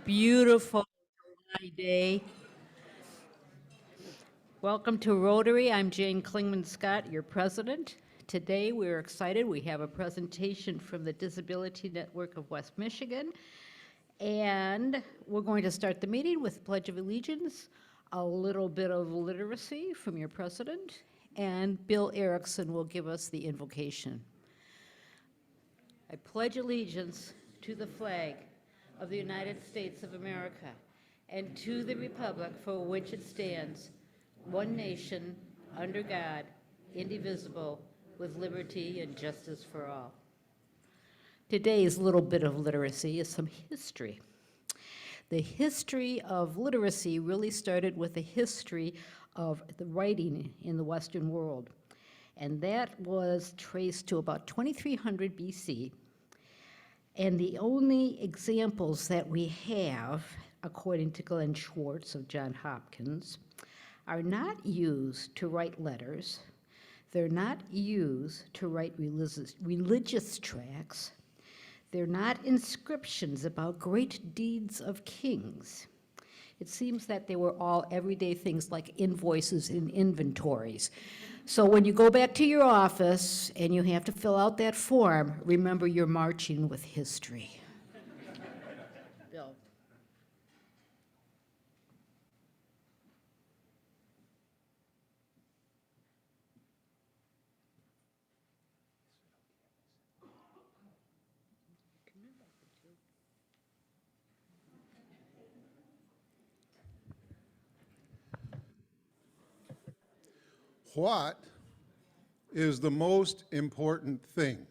Beautiful July day. Welcome to Rotary. I'm Jane Klingman Scott, your president. Today we're excited. We have a presentation from the Disability Network of West Michigan. And we're going to start the meeting with Pledge of Allegiance, a little bit of literacy from your president, and Bill Erickson will give us the invocation. I pledge allegiance to the flag of the United States of America and to the republic for which it stands, one nation, under God, indivisible, with liberty and justice for all. Today's little bit of literacy is some history. The history of literacy really started with the history of the writing in the Western world. And that was traced to about 2300 BC. And the only examples that we have, according to Glenn Schwartz of Johns Hopkins, are not used to write letters. They're not used to write religious tracts. They're not inscriptions about great deeds of kings. It seems that they were all everyday things like invoices and inventories. So when you go back to your office and you have to fill out that form, remember you're marching with history. Bill. What is the most important thing?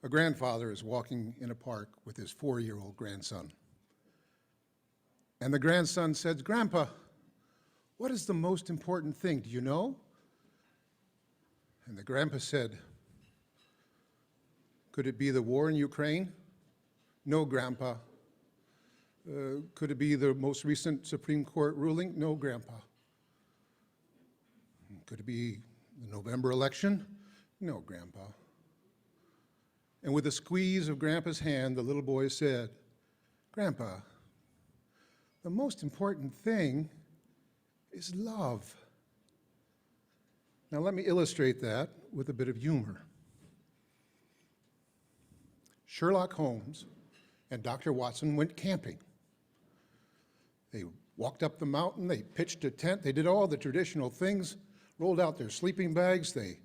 A grandfather is walking in a park with his 4-year-old grandson. And the grandson says, "Grandpa, what is the most important thing? Do you know?" And the grandpa said, "Could it be the war in Ukraine?" "No, Grandpa." Could it be the most recent Supreme Court ruling?" "No, Grandpa." "Could it be the November election?" "No, Grandpa." And with a squeeze of Grandpa's hand, the little boy said, "Grandpa, the most important thing is love." Now let me illustrate that with a bit of humor. Sherlock Holmes and Dr. Watson went camping. They walked up the mountain, they pitched a tent, they did all the traditional things, rolled out their sleeping bags, they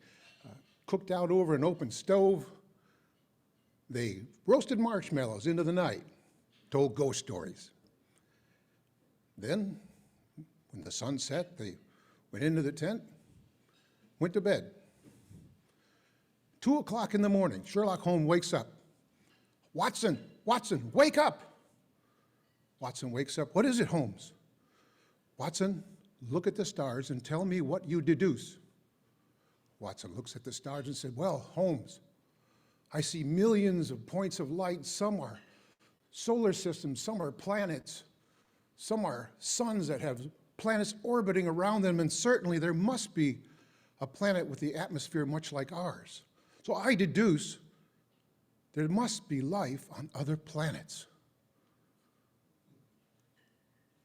cooked out over an open stove, they roasted marshmallows into the night, told ghost stories. Then, when the sun set, they went into the tent, went to bed. 2 o'clock in the morning, Sherlock Holmes wakes up. "Watson, Watson, wake up!" Watson wakes up. "What is it, Holmes?" "Watson, look at the stars and tell me what you deduce." Watson looks at the stars and said, "Well, Holmes, I see millions of points of light. Some are solar systems, some are planets, some are suns that have planets orbiting around them, and certainly there must be a planet with the atmosphere much like ours. So I deduce there must be life on other planets."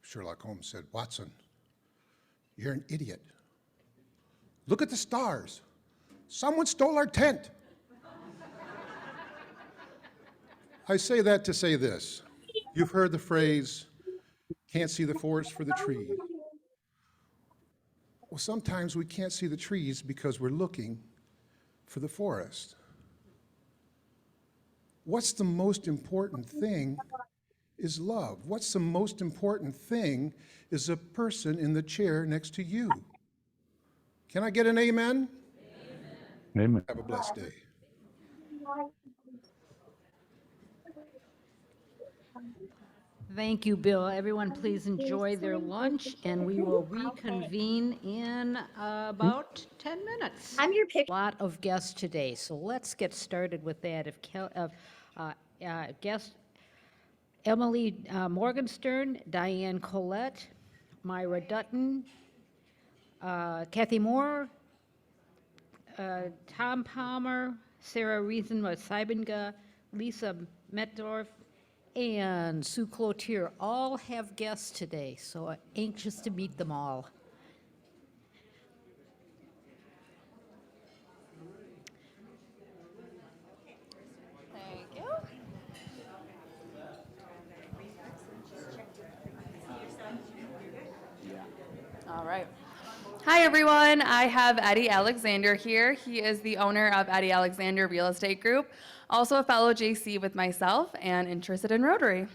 Sherlock Holmes said, "Watson, you're an idiot. Look at the stars. Someone stole our tent." I say that to say this. You've heard the phrase, "Can't see the forest for the trees." Well, sometimes we can't see the trees because we're looking for the forest. What's the most important thing is love. What's the most important thing is a person in the chair next to you. Can I get an amen? Amen. Have a blessed day. Thank you, Bill. Everyone, please enjoy their lunch, and we will reconvene in about 10 minutes. I'm your pick. A lot of guests today, so let's get started with that. Guest Emily Morgenstern, Diane Collette, Myra Dutton, Kathy Moore, Tom Palmer, Sarah Reason Seibenga, Lisa Metdorf, and Sue Cloutier all have guests today, so I'm anxious to meet them all. Thank you. All right. Hi, everyone. I have Eddie Alexander here. He is the owner of Eddie Alexander Real Estate Group, also a fellow JC with myself and interested in Rotary.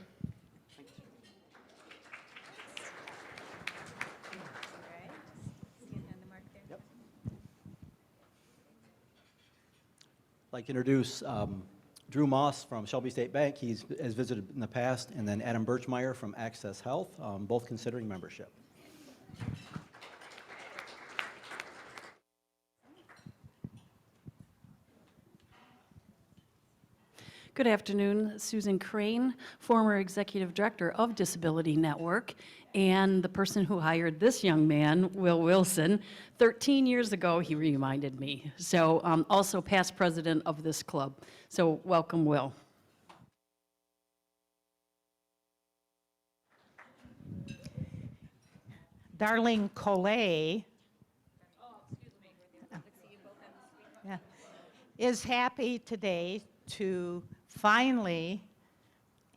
I'd like to introduce Drew Moss from Shelby State Bank. He has visited in the past, and then Adam Birchmeyer from Access Health, both considering membership. Good afternoon, Susan Crane, former executive director of Disability Network, and the person who hired this young man, Will Wilson, 13 years ago, he reminded me. So also past president of this club. So welcome, Will. Darlene Collet is happy today to finally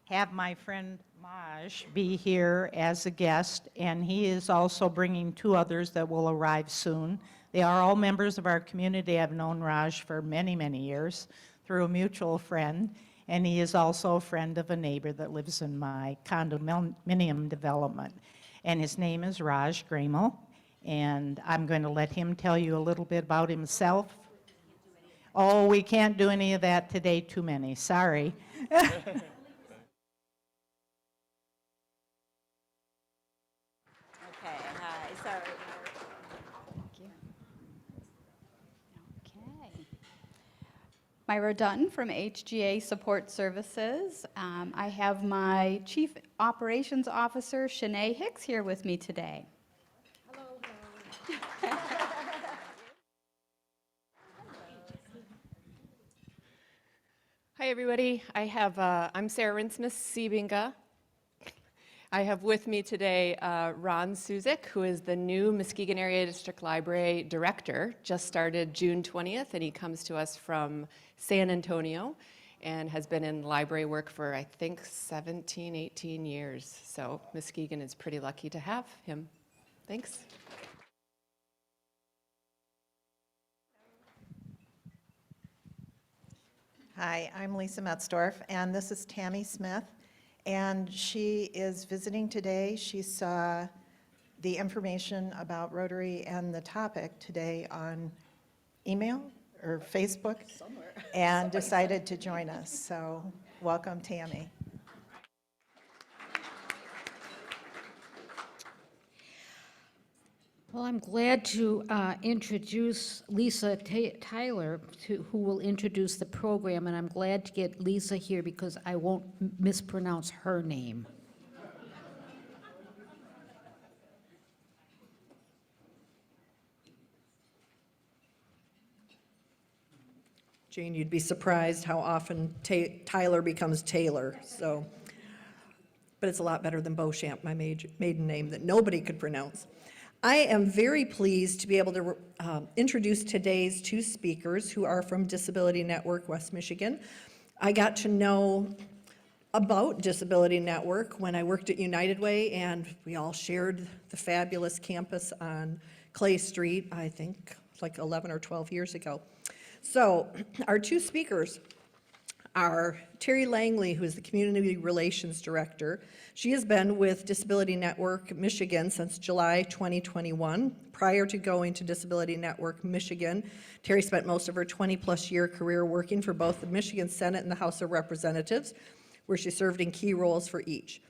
have my friend Maj be here as a guest, and he is also bringing two others that will arrive soon. They are all members of our community. I've known Raj for many, many years through a mutual friend, and he is also a friend of a neighbor that lives in my condominium development. And his name is Raj Gramel, and I'm going to let him tell you a little bit about himself. Oh, we can't do any of that today, too many, sorry. Okay, hi, sorry. Thank you. Okay. Myra Dutton from HGA Support Services. I have my Chief Operations Officer, Shanae Hicks, here with me today. Hi, everybody. I'm Sarah Rinsmith-Siebinga. I have with me today Ron Suzik, who is the new Muskegon Area District Library Director, just started June 20th, and he comes to us from San Antonio and has been in library work for, I think, 17, 18 years. So Muskegon is pretty lucky to have him. Thanks. Hi, I'm Lisa Metzdorf, and this is Tammy Smith, and she is visiting today. She saw the information about Rotary and the topic today on email or Facebook, and decided to join us. So welcome, Tammy. Well, I'm glad to introduce Lisa Tyler, who will introduce the program, and I'm glad to get Lisa here because I won't mispronounce her name. Jane, you'd be surprised how often Tyler becomes Taylor, so. But it's a lot better than Beauchamp, my maiden name that nobody could pronounce. I am very pleased to be able to introduce today's two speakers who are from Disability Network West Michigan. I got to know about Disability Network when I worked at United Way, and we all shared the fabulous campus on Clay Street, I think like 11 or 12 years ago. So our two speakers are Terry Langley, who is the Community Relations Director. She has been with Disability Network Michigan since July 2021. Prior to going to Disability Network Michigan, Terry spent most of her 20-plus year career working for both the Michigan Senate and the House of Representatives, where she served in key roles for each.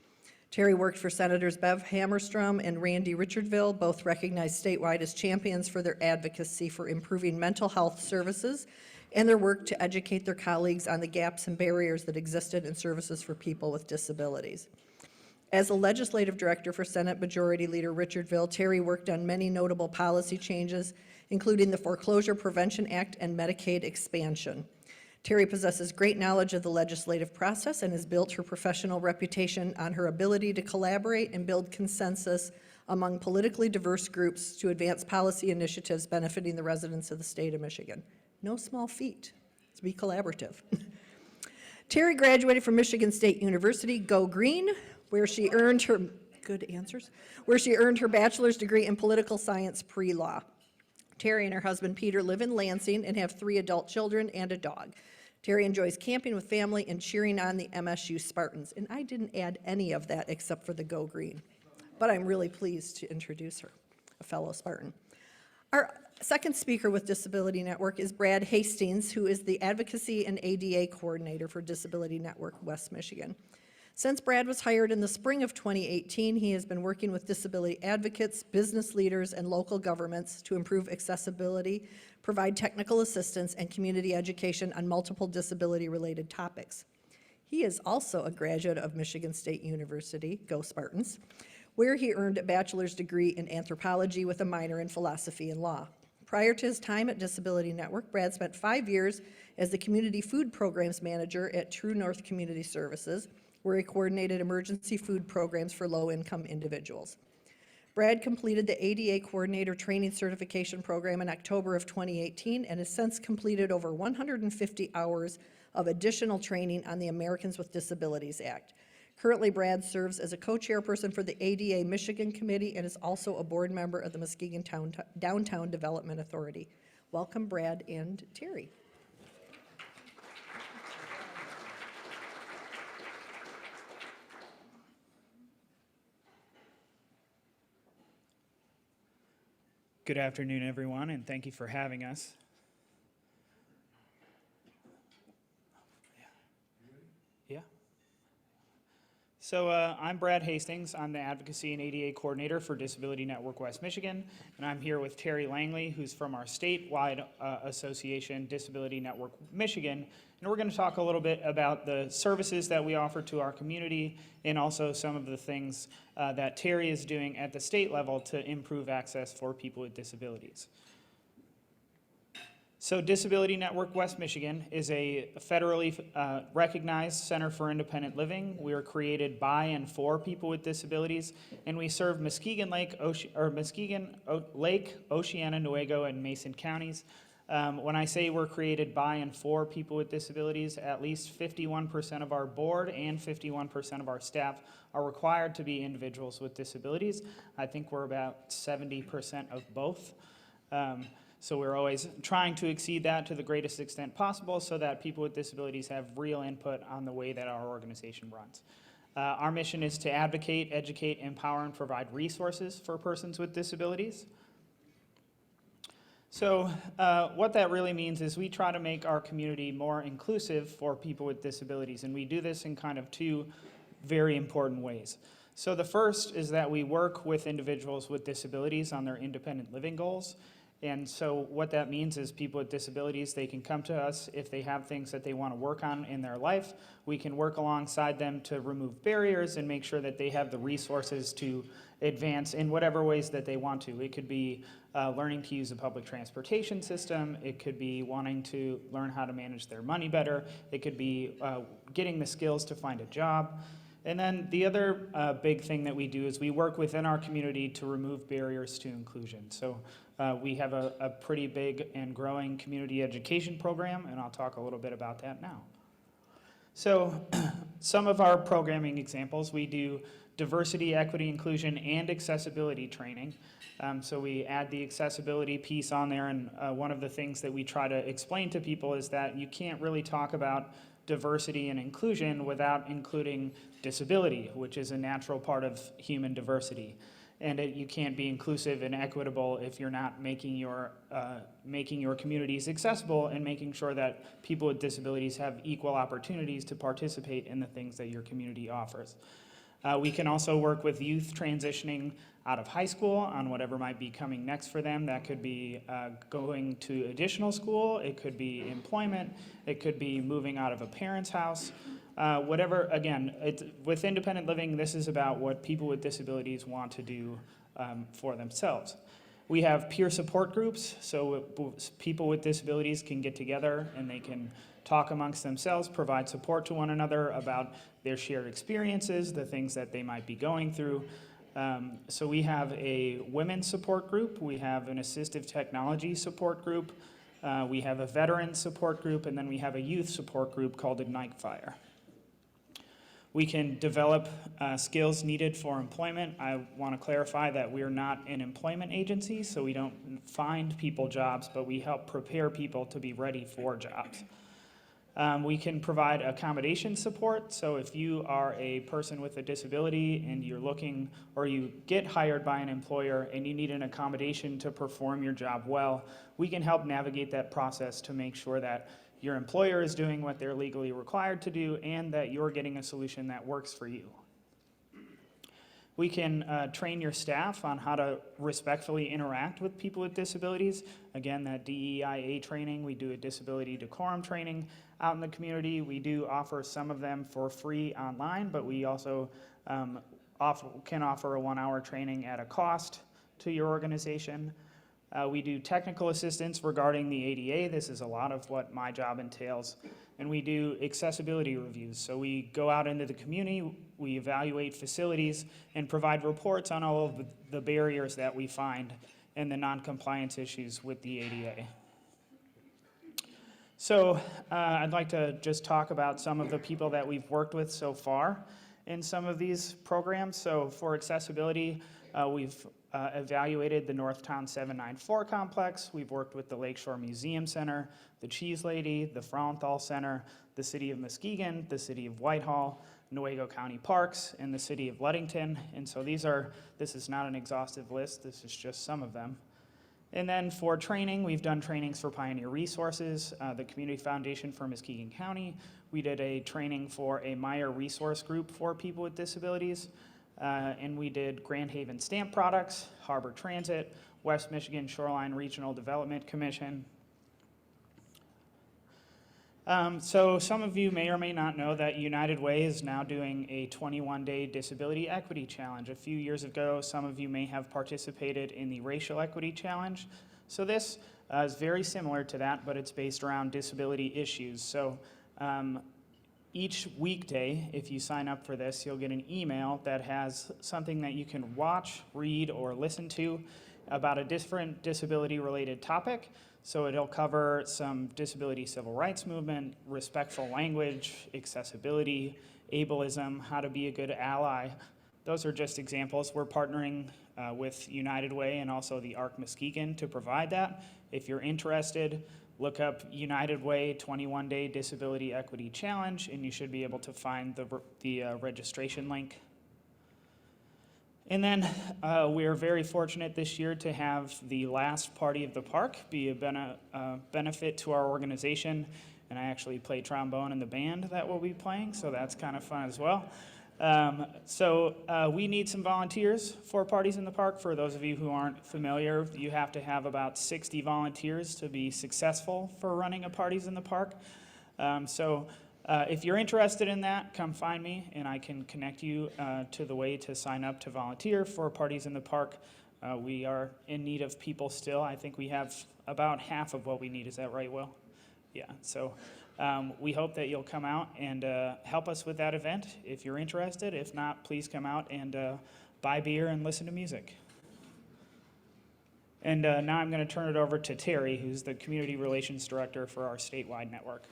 Terry worked for Senators Bev Hammerstrom and Randy Richardville, both recognized statewide as champions for their advocacy for improving mental health services and their work to educate their colleagues on the gaps and barriers that existed in services for people with disabilities. As a legislative director for Senate Majority Leader Richardville, Terry worked on many notable policy changes, including the Foreclosure Prevention Act and Medicaid expansion. Terry possesses great knowledge of the legislative process and has built her professional reputation on her ability to collaborate and build consensus among politically diverse groups to advance policy initiatives benefiting the residents of the state of Michigan. No small feat to be collaborative. Terry graduated from Michigan State University, Go Green, where she earned her, good answers, where she earned her bachelor's degree in political science pre-law. Terry and her husband Peter live in Lansing and have 3 adult children and a dog. Terry enjoys camping with family and cheering on the MSU Spartans. And I didn't add any of that except for the Go Green. But I'm really pleased to introduce her, a fellow Spartan. Our second speaker with Disability Network is Brad Hastings, who is the Advocacy and ADA Coordinator for Disability Network West Michigan. Since Brad was hired in the spring of 2018, he has been working with disability advocates, business leaders, and local governments to improve accessibility, provide technical assistance, and community education on multiple disability-related topics. He is also a graduate of Michigan State University, go Spartans, where he earned a bachelor's degree in anthropology with a minor in philosophy and law. Prior to his time at Disability Network, Brad spent 5 years as the Community Food Programs Manager at True North Community Services, where he coordinated emergency food programs for low-income individuals. Brad completed the ADA Coordinator Training Certification Program in October of 2018 and has since completed over 150 hours of additional training on the Americans with Disabilities Act. Currently, Brad serves as a co-chairperson for the ADA Michigan Committee and is also a board member of the Muskegon Downtown Development Authority. Welcome, Brad and Terry. Good afternoon, everyone, and thank you for having us. Yeah. So I'm Brad Hastings. I'm the Advocacy and ADA Coordinator for Disability Network West Michigan, and I'm here with Terry Langley, who's from our statewide association, Disability Network Michigan, and we're going to talk a little bit about the services that we offer to our community and also some of the things that Terry is doing at the state level to improve access for people with disabilities. So Disability Network West Michigan is a federally recognized center for independent living. We are created by and for people with disabilities, and we serve Muskegon Lake, Oceana, Newaygo, and Mason counties. When I say we're created by and for people with disabilities, at least 51% of our board and 51% of our staff are required to be individuals with disabilities. I think we're about 70% of both. So we're always trying to exceed that to the greatest extent possible so that people with disabilities have real input on the way that our organization runs. Our mission is to advocate, educate, empower, and provide resources for persons with disabilities. So what that really means is we try to make our community more inclusive for people with disabilities, and we do this in kind of 2 very important ways. So the first is that we work with individuals with disabilities on their independent living goals. And so what that means is people with disabilities, they can come to us if they have things that they want to work on in their life. We can work alongside them to remove barriers and make sure that they have the resources to advance in whatever ways that they want to. It could be learning to use a public transportation system. It could be wanting to learn how to manage their money better. It could be getting the skills to find a job. And then the other big thing that we do is we work within our community to remove barriers to inclusion. So we have a pretty big and growing community education program, and I'll talk a little bit about that now. So some of our programming examples, we do diversity, equity, inclusion, and accessibility training. So we add the accessibility piece on there, and one of the things that we try to explain to people is that you can't really talk about diversity and inclusion without including disability, which is a natural part of human diversity. And you can't be inclusive and equitable if you're not making your communities accessible and making sure that people with disabilities have equal opportunities to participate in the things that your community offers. We can also work with youth transitioning out of high school on whatever might be coming next for them. That could be going to additional school, it could be employment, it could be moving out of a parent's house. Whatever, again, with independent living, this is about what people with disabilities want to do for themselves. We have peer support groups, so people with disabilities can get together and they can talk amongst themselves, provide support to one another about their shared experiences, the things that they might be going through. So we have a women's support group, we have an assistive technology support group, we have a veteran support group, and then we have a youth support group called Ignite Fire. We can develop skills needed for employment. I want to clarify that we're not an employment agency, so we don't find people jobs, but we help prepare people to be ready for jobs. We can provide accommodation support, so if you are a person with a disability and you're looking, or you get hired by an employer and you need an accommodation to perform your job well, we can help navigate that process to make sure that your employer is doing what they're legally required to do and that you're getting a solution that works for you. We can train your staff on how to respectfully interact with people with disabilities. Again, that DEIA training, we do a disability decorum training out in the community. We do offer some of them for free online, but we also can offer a 1-hour training at a cost to your organization. We do technical assistance regarding the ADA. This is a lot of what my job entails. And we do accessibility reviews. So we go out into the community, we evaluate facilities, and provide reports on all of the barriers that we find and the non-compliance issues with the ADA. So I'd like to just talk about some of the people that we've worked with so far in some of these programs. So for accessibility, we've evaluated the Northtown 794 complex. We've worked with the Lakeshore Museum Center, the Cheese Lady, the Frauenthal Center, the City of Muskegon, the City of Whitehall, Newaygo County Parks, and the City of Ludington. And so this is not an exhaustive list, this is just some of them. And then for training, we've done trainings for Pioneer Resources, the Community Foundation for Muskegon County. We did a training for a Meyer resource group for people with disabilities. And we did Grand Haven Stamp Products, Harbor Transit, West Michigan Shoreline Regional Development Commission. So some of you may or may not know that United Way is now doing a 21-day disability equity challenge. A few years ago, some of you may have participated in the racial equity challenge. So this is very similar to that, but it's based around disability issues. So each weekday, if you sign up for this, you'll get an email that has something that you can watch, read, or listen to about a different disability-related topic. So it'll cover some disability civil rights movement, respectful language, accessibility, ableism, how to be a good ally. Those are just examples. We're partnering with United Way and also the ARC Muskegon to provide that. If you're interested, look up United Way 21-Day Disability Equity Challenge, and you should be able to find the registration link. And then we are very fortunate this year to have the last Party of the Park be a benefit to our organization. And I actually play trombone in the band that we'll be playing, so that's kind of fun as well. We need some volunteers for Parties in the Park. For those of you who aren't familiar, you have to have about 60 volunteers to be successful for running a Parties in the Park. If you're interested in that, come find me and I can connect you to the way to sign up to volunteer for Parties in the Park. We are in need of people still. I think we have about half of what we need. Is that right, Will? Yeah, so we hope that you'll come out and help us with that event if you're interested. If not, please come out and buy beer and listen to music. And now I'm going to turn it over to Terry, who's the Community Relations Director for our statewide network.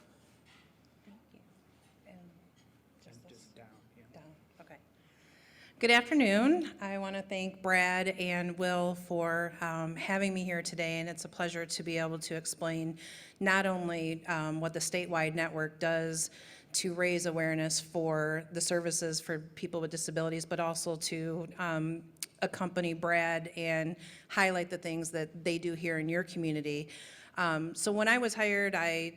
Good afternoon. I want to thank Brad and Will for having me here today, and it's a pleasure to be able to explain not only what the statewide network does to raise awareness for the services for people with disabilities, but also to accompany Brad and highlight the things that they do here in your community. So when I was hired, I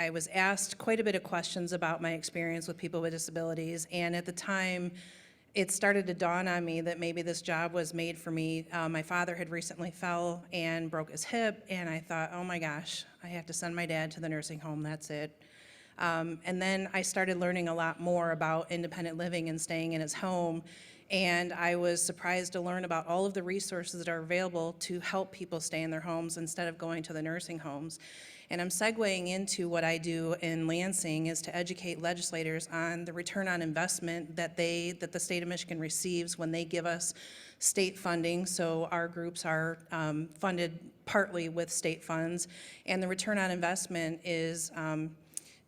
was asked quite a bit of questions about my experience with people with disabilities, and at the time, it started to dawn on me that maybe this job was made for me. My father had recently fell and broke his hip, and I thought, oh my gosh, I have to send my dad to the nursing home, that's it. And then I started learning a lot more about independent living and staying in his home, and I was surprised to learn about all of the resources that are available to help people stay in their homes instead of going to the nursing homes. And I'm segueing into what I do in Lansing is to educate legislators on the return on investment that the state of Michigan receives when they give us state funding. So our groups are funded partly with state funds, and the return on investment is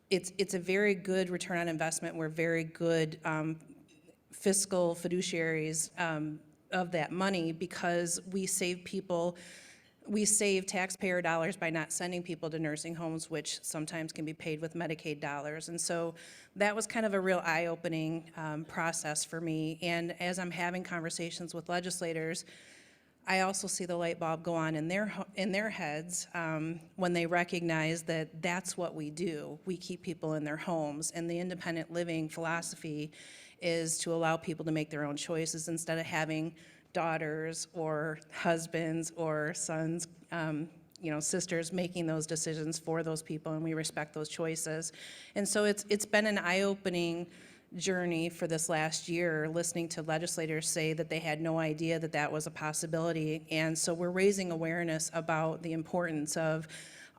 it's a very good return on investment. We're very good fiscal fiduciaries of that money because we save taxpayer dollars by not sending people to nursing homes, which sometimes can be paid with Medicaid dollars. And so that was kind of a real eye-opening process for me. And as I'm having conversations with legislators, I also see the light bulb go on in their heads when they recognize that that's what we do. We keep people in their homes, and the independent living philosophy is to allow people to make their own choices instead of having daughters or husbands or sons, sisters making those decisions for those people, and we respect those choices. And so it's been an eye-opening journey for this last year, listening to legislators say that they had no idea that that was a possibility. And so we're raising awareness about the importance of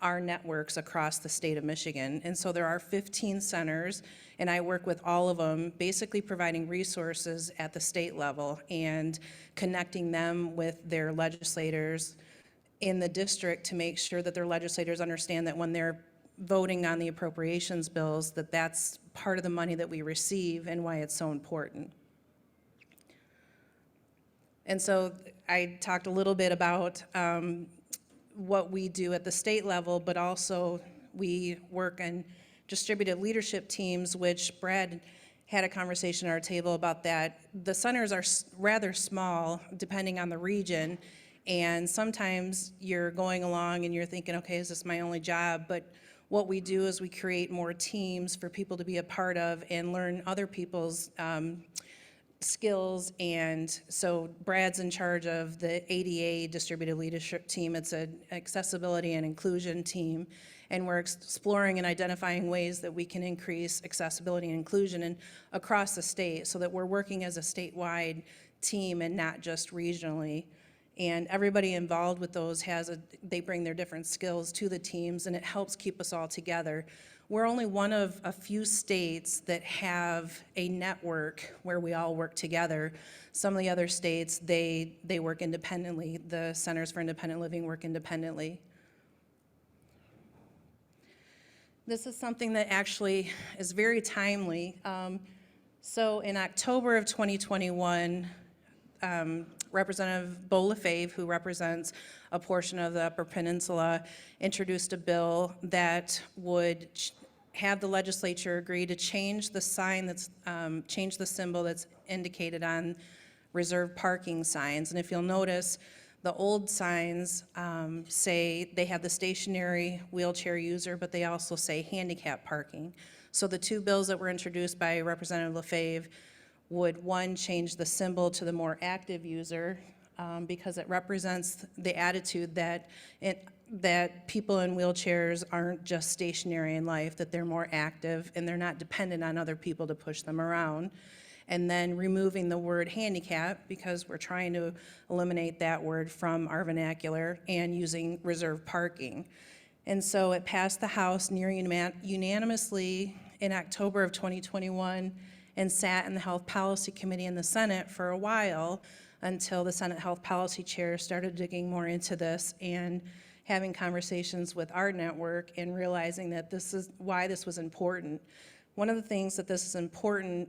our networks across the state of Michigan. And so there are 15 centers, and I work with all of them, basically providing resources at the state level and connecting them with their legislators in the district to make sure that their legislators understand that when they're voting on the appropriations bills, that that's part of the money that we receive and why it's so important. And so I talked a little bit about what we do at the state level, but also we work in distributed leadership teams, which Brad had a conversation at our table about that. The centers are rather small depending on the region, and sometimes you're going along and you're thinking, okay, is this my only job? But what we do is we create more teams for people to be a part of and learn other people's skills. And so Brad's in charge of the ADA distributed leadership team. It's an accessibility and inclusion team, and we're exploring and identifying ways that we can increase accessibility and inclusion across the state so that we're working as a statewide team and not just regionally. And everybody involved with those they bring their different skills to the teams, and it helps keep us all together. We're only one of a few states that have a network where we all work together. Some of the other states, they work independently. The Centers for Independent Living work independently. This is something that actually is very timely. So in October of 2021, Representative Beau Lefebvre, who represents a portion of the Upper Peninsula, introduced a bill that would have the legislature agree to change the sign change the symbol that's indicated on reserved parking signs. And if you'll notice, the old signs say they have the stationary wheelchair user, but they also say handicap parking. So the two bills that were introduced by Representative Lefebvre would, one, change the symbol to the more active user because it represents the attitude that people in wheelchairs aren't just stationary in life, that they're more active and they're not dependent on other people to push them around. And then removing the word handicap because we're trying to eliminate that word from our vernacular and using reserved parking. And so it passed the House near unanimously in October of 2021 and sat in the Health Policy Committee in the Senate for a while until the Senate Health Policy Chair started digging more into this and having conversations with our network and realizing that this is why this was important. One of the things that this is important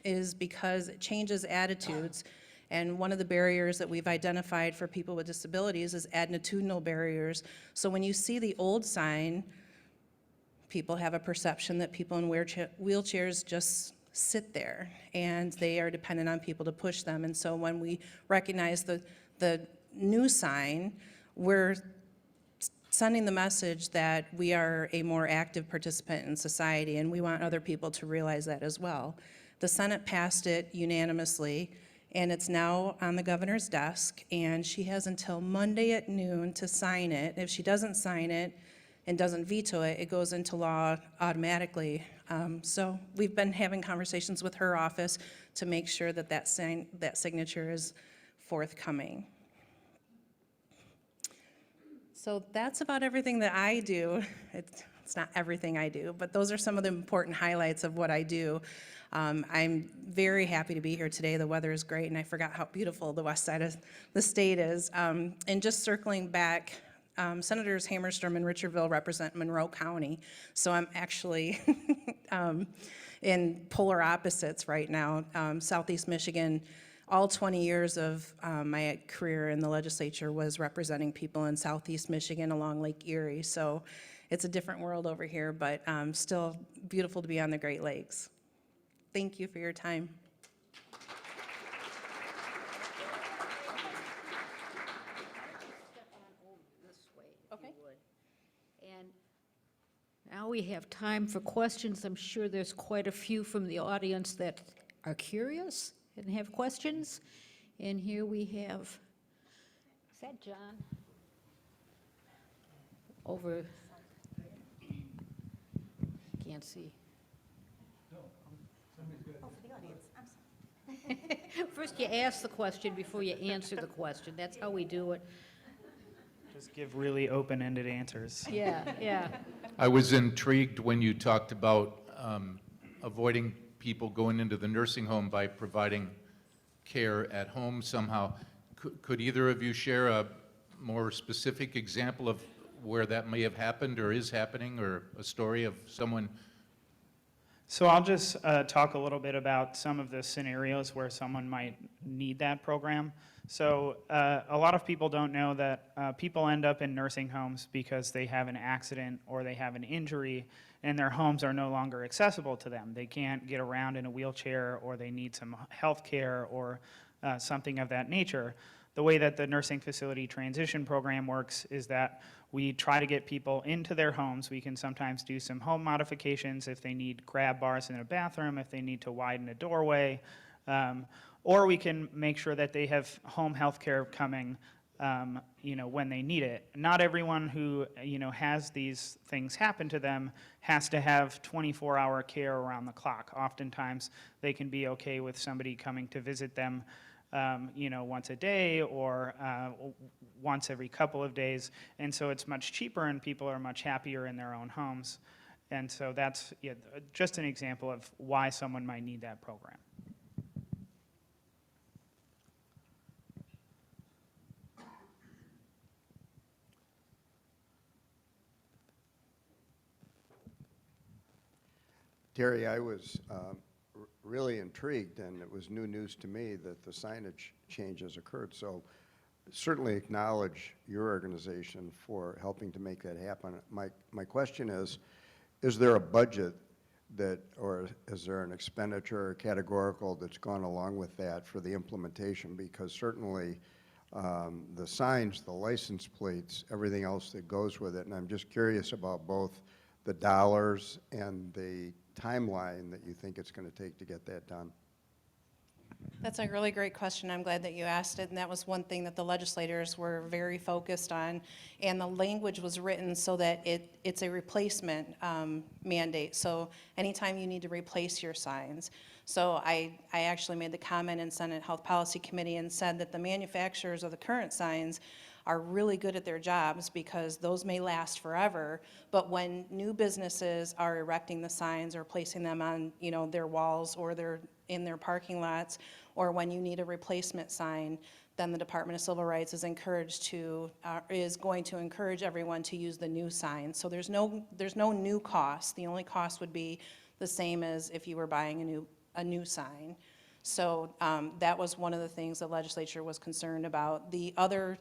is because it changes attitudes, and one of the barriers that we've identified for people with disabilities is attitudinal barriers. So when you see the old sign, people have a perception that people in wheelchairs just sit there and they are dependent on people to push them. And so when we recognize the new sign, we're sending the message that we are a more active participant in society, and we want other people to realize that as well. The Senate passed it unanimously, and it's now on the governor's desk, and she has until Monday at noon to sign it. If she doesn't sign it and doesn't veto it, it goes into law automatically. So we've been having conversations with her office to make sure that that signature is forthcoming. So that's about everything that I do. It's not everything I do, but those are some of the important highlights of what I do. I'm very happy to be here today. The weather is great, and I forgot how beautiful the west side of the state is. And just circling back, Senators Hammerstrom and Richardville represent Monroe County, so I'm actually in polar opposites right now. Southeast Michigan, all 20 years of my career in the legislature was representing people in Southeast Michigan along Lake Erie, so it's a different world over here, but still beautiful to be on the Great Lakes. Thank you for your time. Okay. And now we have time for questions. I'm sure there's quite a few from the audience that are curious and have questions. And here we have, is that John? Over, can't see. First, you ask the question before you answer the question. That's how we do it. Just give really open-ended answers. Yeah, yeah. I was intrigued when you talked about avoiding people going into the nursing home by providing care at home somehow. Could either of you share a more specific example of where that may have happened or is happening, or a story of someone? So I'll just talk a little bit about some of the scenarios where someone might need that program. So a lot of people don't know that people end up in nursing homes because they have an accident or they have an injury and their homes are no longer accessible to them. They can't get around in a wheelchair, or they need some health care or something of that nature. The way that the nursing facility transition program works is that we try to get people into their homes. We can sometimes do some home modifications if they need grab bars in a bathroom, if they need to widen a doorway, or we can make sure that they have home health care coming when they need it. Not everyone who has these things happen to them has to have 24-hour care around the clock. Oftentimes they can be okay with somebody coming to visit them once a day or once every couple of days, and so it's much cheaper and people are much happier in their own homes. And so that's just an example of why someone might need that program. Terry, I was really intrigued, and it was new news to me that the signage changes occurred. So certainly acknowledge your organization for helping to make that happen. My question is there a budget that, or is there an expenditure or categorical that's gone along with that for the implementation? Because certainly the signs, the license plates, everything else that goes with it, and I'm just curious about both the dollars and the timeline that you think it's going to take to get that done. That's a really great question. I'm glad that you asked it, and that was one thing that the legislators were very focused on, and the language was written so that it's a replacement mandate. So anytime you need to replace your signs. So I actually made the comment in Senate Health Policy Committee and said that the manufacturers of the current signs are really good at their jobs because those may last forever, but when new businesses are erecting the signs or placing them on their walls or they're in their parking lots, or when you need a replacement sign, then the Department of Civil Rights is going to encourage everyone to use the new sign. So there's no new cost. The only cost would be the same as if you were buying a new sign. So that was one of the things the legislature was concerned about. The other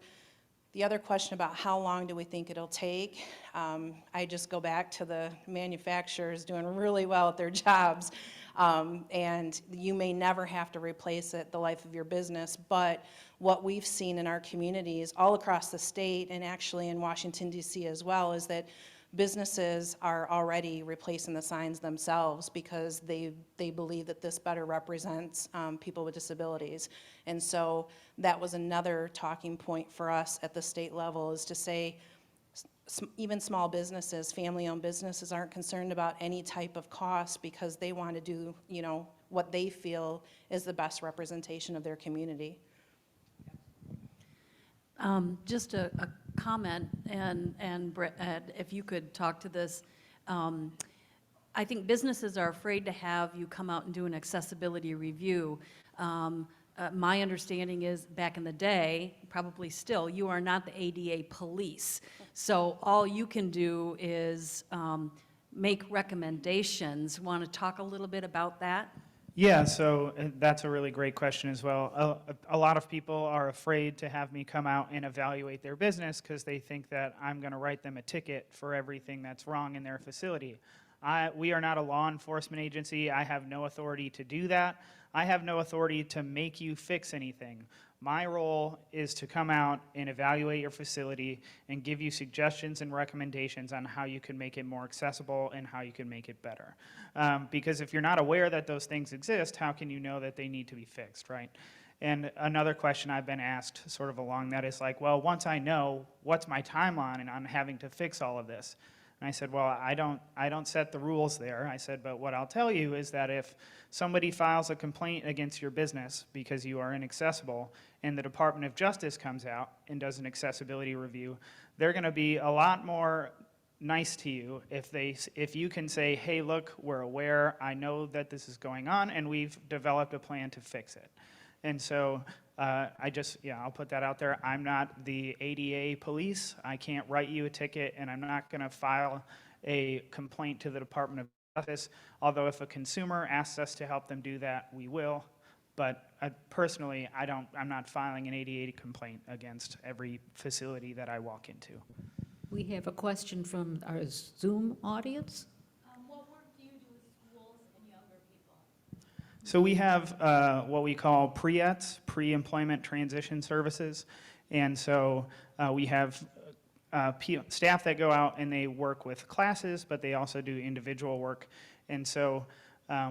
question about how long do we think it'll take, I just go back to the manufacturers doing really well at their jobs. And you may never have to replace it the life of your business, but what we've seen in our communities all across the state and actually in Washington, D.C. as well, is that businesses are already replacing the signs themselves because they believe that this better represents people with disabilities. And so that was another talking point for us at the state level, is to say even small businesses, family-owned businesses, aren't concerned about any type of cost because they want to do what they feel is the best representation of their community. Just a comment, and Brett, if you could talk to this. I think businesses are afraid to have you come out and do an accessibility review. My understanding is, back in the day, probably still, you are not the ADA police. So all you can do is make recommendations. Want to talk a little bit about that? Yeah, so that's a really great question as well. A lot of people are afraid to have me come out and evaluate their business because they think that I'm going to write them a ticket for everything that's wrong in their facility. We are not a law enforcement agency. I have no authority to do that. I have no authority to make you fix anything. My role is to come out and evaluate your facility and give you suggestions and recommendations on how you can make it more accessible and how you can make it better. Because if you're not aware that those things exist, how can you know that they need to be fixed, right? And another question I've been asked sort of along that is like, well, once I know, what's my timeline on having to fix all of this? And I said, well, I don't set the rules there. I said, but what I'll tell you is that if somebody files a complaint against your business because you are inaccessible and the Department of Justice comes out and does an accessibility review, they're going to be a lot more nice to you if you can say, hey, look, we're aware, I know that this is going on, and we've developed a plan to fix it. And so I'll put that out there. I'm not the ADA police. I can't write you a ticket, and I'm not going to file a complaint to the Department of Justice. Although if a consumer asks us to help them do that, we will. But personally, I'm not filing an ADA complaint against every facility that I walk into. We have a question from our Zoom audience. What work do you do with schools and younger people? So we have what we call pre-ETS, pre-employment transition services. And so we have staff that go out and they work with classes, but they also do individual work. And so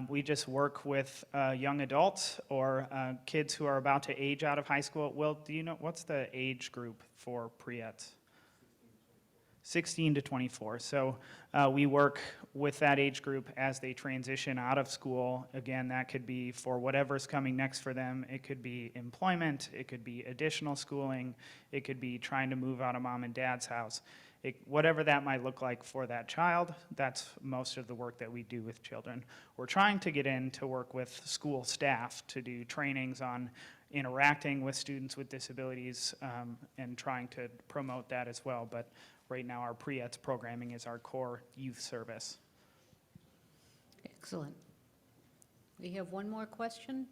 we just work with young adults or kids who are about to age out of high school. Will, do you know, what's the age group for pre-ETS? 16 to 24. So we work with that age group as they transition out of school. Again, that could be for whatever's coming next for them. It could be employment, it could be additional schooling, it could be trying to move out of mom and dad's house. Whatever that might look like for that child, that's most of the work that we do with children. We're trying to get in to work with school staff to do trainings on interacting with students with disabilities and trying to promote that as well. But right now, our pre-ETS programming is our core youth service. Excellent. We have one more question.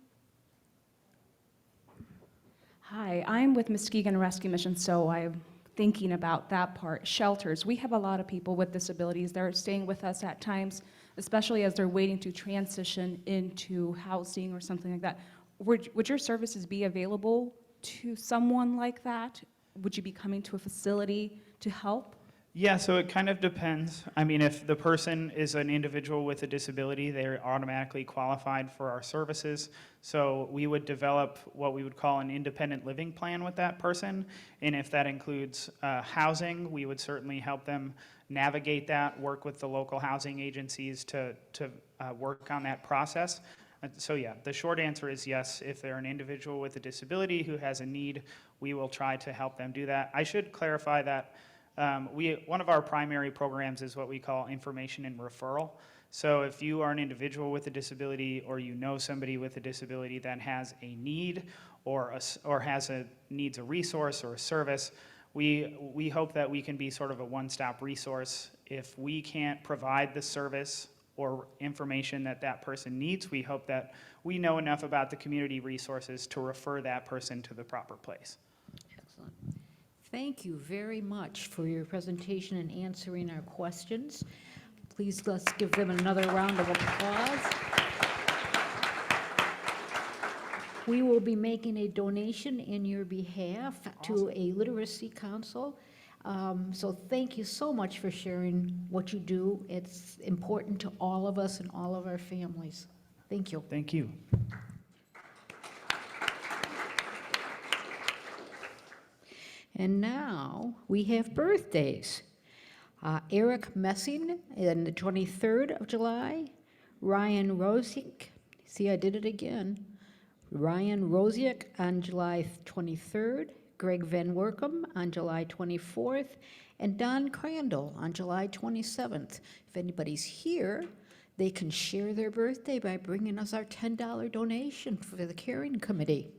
Hi, I'm with Muskegon Rescue Mission, so I'm thinking about that part. Shelters. We have a lot of people with disabilities that are staying with us at times, especially as they're waiting to transition into housing or something like that. Would your services be available to someone like that? Would you be coming to a facility to help? Yeah, so it kind of depends. I mean, if the person is an individual with a disability, they're automatically qualified for our services. So we would develop what we would call an independent living plan with that person. And if that includes housing, we would certainly help them navigate that, work with the local housing agencies to work on that process. So yeah, the short answer is yes. If they're an individual with a disability who has a need, we will try to help them do that. I should clarify that one of our primary programs is what we call information and referral. So if you are an individual with a disability or you know somebody with a disability that has a need or needs a resource or a service, we hope that we can be sort of a one-stop resource. If we can't provide the service or information that that person needs, we hope that we know enough about the community resources to refer that person to the proper place. Excellent. Thank you very much for your presentation and answering our questions. Please, let's give them another round of applause. We will be making a donation in your behalf to a literacy council. So thank you so much for sharing what you do. It's important to all of us and all of our families. Thank you. Thank you. And now we have birthdays. Eric Messing on the 23rd of July. Ryan Rosiak, see I did it again. Ryan Rosiak on July 23rd. Greg Van Workum on July 24th, and Don Crandall on July 27th. If anybody's here, they can share their birthday by bringing us our $10 donation for the Caring Committee.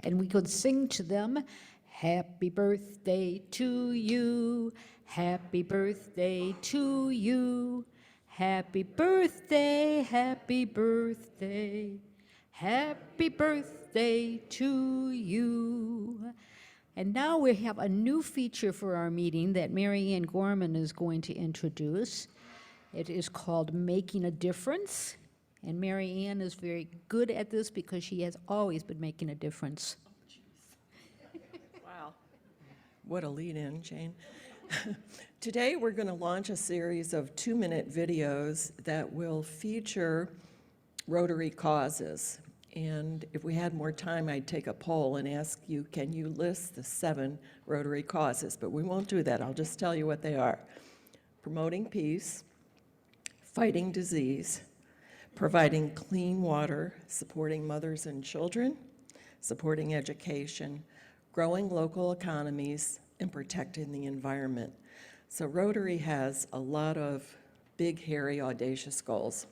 And we could sing to them, "Happy birthday to you, happy birthday to you, happy birthday, happy birthday, happy birthday to you." And now we have a new feature for our meeting that Mary Ann Gorman is going to introduce. It is called Making a Difference. And Mary Ann is very good at this because she has always been making a difference. Wow. What a lead-in, Jane. Today, we're going to launch a series of 2-minute videos that will feature Rotary Causes. And if we had more time, I'd take a poll and ask you, can you list the 7 Rotary Causes? But we won't do that. I'll just tell you what they are. Promoting peace, fighting disease, providing clean water, supporting mothers and children, supporting education, growing local economies, and protecting the environment. So Rotary has a lot of big, hairy, audacious goals.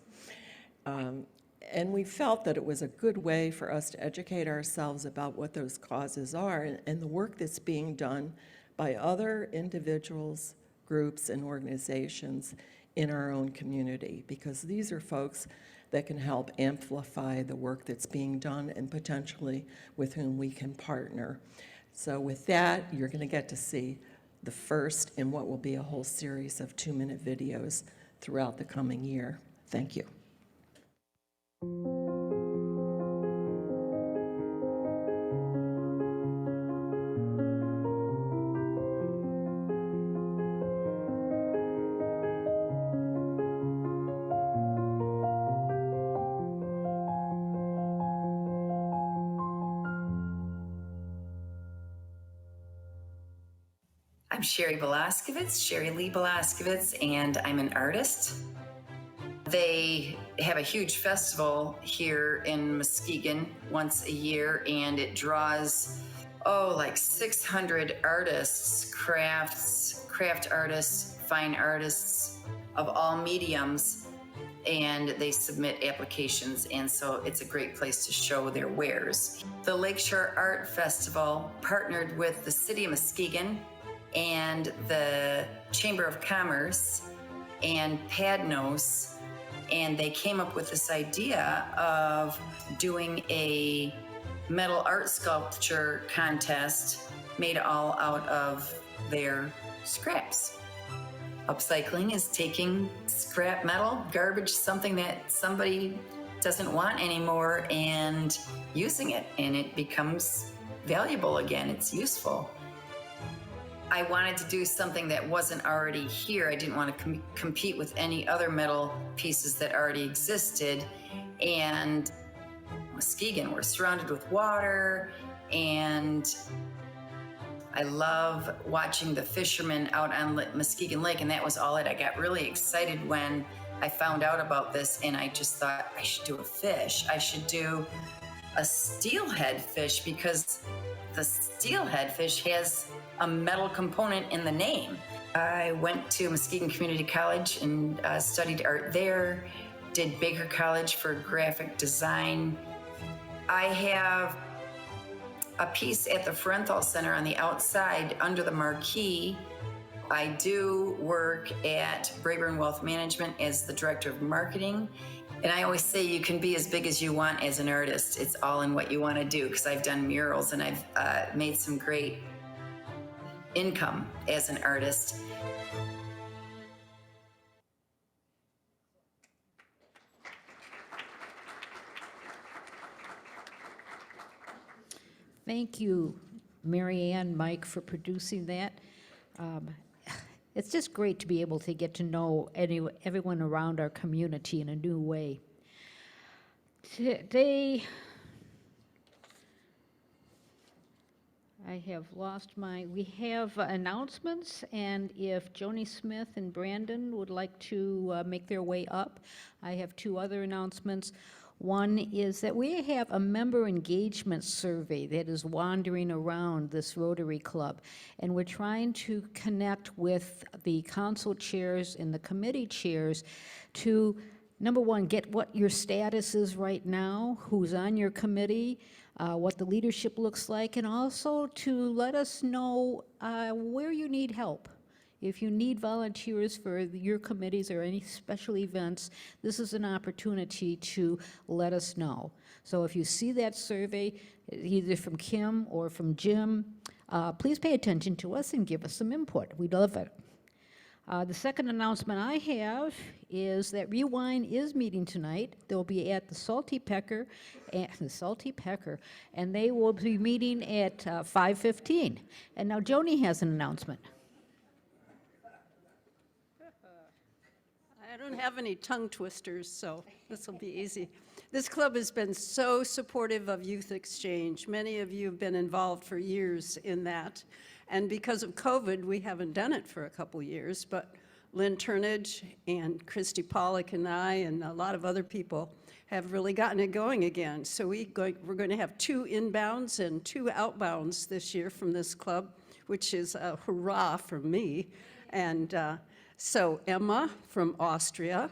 And we felt that it was a good way for us to educate ourselves about what those causes are and the work that's being done by other individuals, groups, and organizations in our own community, because these are folks that can help amplify the work that's being done and potentially with whom we can partner. So with that, you're going to get to see the first in what will be a whole series of 2-minute videos throughout the coming year. Thank you. I'm Sherry Sherry Lee Belaskevitz, and I'm an artist. They have a huge festival here in Muskegon once a year, and it draws, like 600 artists, craft artists, fine artists of all mediums, and they submit applications, and so it's a great place to show their wares. The Lakeshore Art Festival partnered with the City of Muskegon and the Chamber of Commerce and PADNOS, and they came up with this idea of doing a metal art sculpture contest made all out of their scraps. Upcycling is taking scrap metal, garbage, something that somebody doesn't want anymore, and using it, and it becomes valuable again, it's useful. I wanted to do something that wasn't already here. I didn't want to compete with any other metal pieces that already existed. And Muskegon, we're surrounded with water, and I love watching the fishermen out on Muskegon Lake, and that was all it. I got really excited when I found out about this, and I just thought I should do a fish. I should do a steelhead fish, because the steelhead fish has a metal component in the name. I went to Muskegon Community College and studied art there, did Baker College for graphic design. I have a piece at the Frenthal Center on the outside under the marquee. I do work at Brayburn Wealth Management as the Director of Marketing. And I always say you can be as big as you want as an artist. It's all in what you want to do, because I've done murals and I've made some great income as an artist. Thank you, Mary Ann, Mike, for producing that. It's just great to be able to get to know everyone around our community in a new way. Today, I have we have announcements, and if Joni Smith and Brandon would like to make their way up, I have 2 other announcements. One is that we have a member engagement survey that is wandering around this Rotary Club, and we're trying to connect with the council chairs and the committee chairs to, number one, get what your status is right now, who's on your committee, what the leadership looks like, and also to let us know where you need help. If you need volunteers for your committees or any special events, this is an opportunity to let us know. So if you see that survey, either from Kim or from Jim, please pay attention to us and give us some input. We'd love it. The second announcement I have is that Rewind is meeting tonight. They'll be at the Salty Pecker, and they will be meeting at 5:15. And now Joni has an announcement. I don't have any tongue twisters, so this will be easy. This club has been so supportive of youth exchange. Many of you have been involved for years in that. And because of COVID, we haven't done it for a couple years, but Lynn Turnage and Christy Pollock and I and a lot of other people have really gotten it going again. So we're going to have 2 inbounds and 2 outbounds this year from this club, which is a hurrah from me. And so Emma from Austria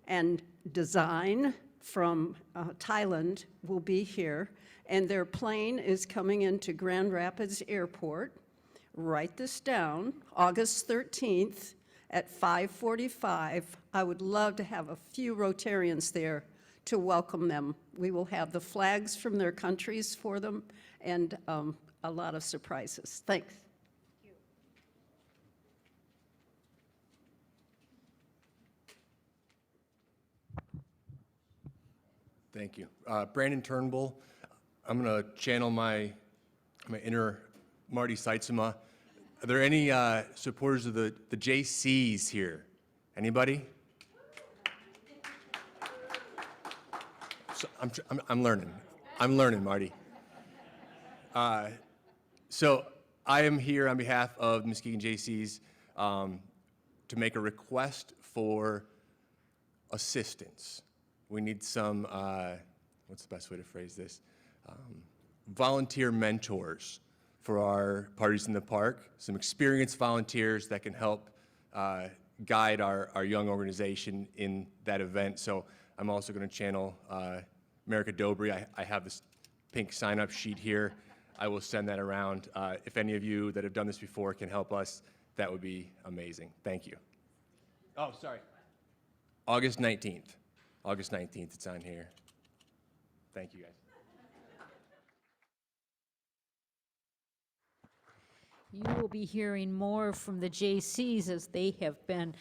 and Design from Thailand will be here, and their plane is coming into Grand Rapids Airport. Write this down, August 13th at 5:45. I would love to have a few Rotarians there to welcome them. We will have the flags from their countries for them and a lot of surprises. Thanks. Thank you. Brandon Turnbull. I'm going to channel my inner Marty Seitzema. Are there any supporters of the JCs here? Anybody? So I'm learning. I'm learning, Marty. So I am here on behalf of Muskegon JCs to make a request for assistance. We need some, what's the best way to phrase this? Volunteer mentors for our parties in the park, some experienced volunteers that can help guide our young organization in that event. So I'm also going to channel America Dobry. I have this pink sign-up sheet here. I will send that around. If any of you that have done this before can help us, that would be amazing. Thank you. Oh, sorry. August 19th. August 19th, it's on here. Thank you, guys. You will be hearing more from the JCs as they have been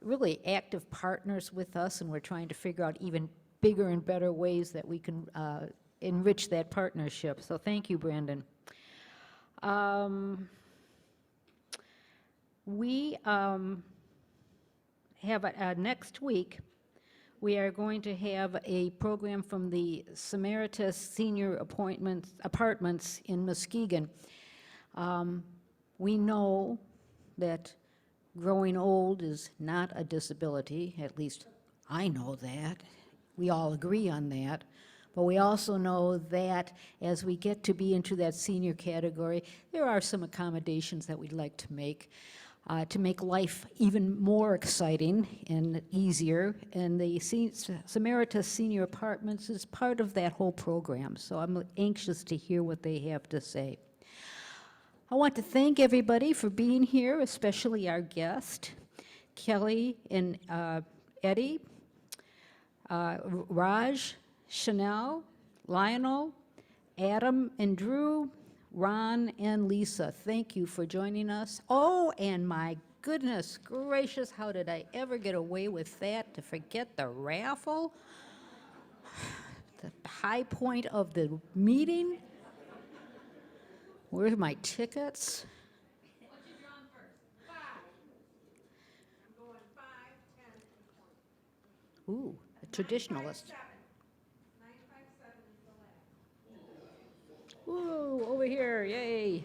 really active partners with us, and we're trying to figure out even bigger and better ways that we can enrich that partnership. So thank you, Brandon. We have next week, we are going to have a program from the Samaritas Senior Apartments in Muskegon. We know that growing old is not a disability, at least I know that. We all agree on that. But we also know that as we get to be into that senior category, there are some accommodations that we'd like to make life even more exciting and easier. And the Samaritas Senior Apartments is part of that whole program. So I'm anxious to hear what they have to say. I want to thank everybody for being here, especially our guest, Kelly and Eddie, Raj, Chanel, Lionel, Adam and Drew, Ron and Lisa. Thank you for joining us. Oh, and my goodness gracious, how did I ever get away with that, to forget the raffle? The high point of the meeting. Where's my tickets? What's you drawn first? 5. I'm going 5, 10, and 20. Ooh, a traditionalist. 957 is the last. Ooh, over here, yay.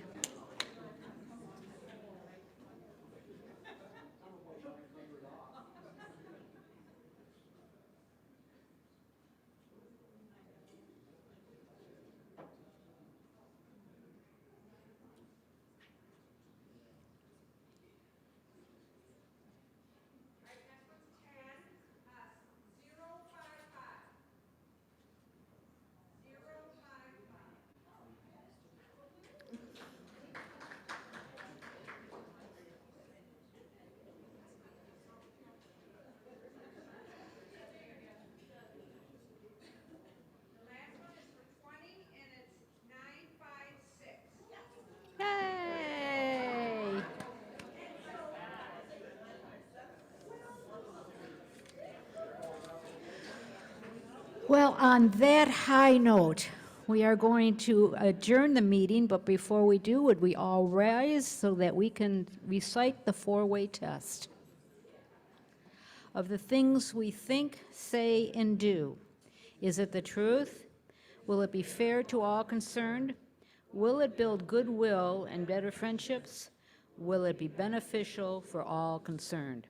Well, on that high note, we are going to adjourn the meeting, but before we do, would we all rise so that we can recite the four-way test? Of the things we think, say, and do, is it the truth? Will it be fair to all concerned? Will it build goodwill and better friendships? Will it be beneficial for all concerned?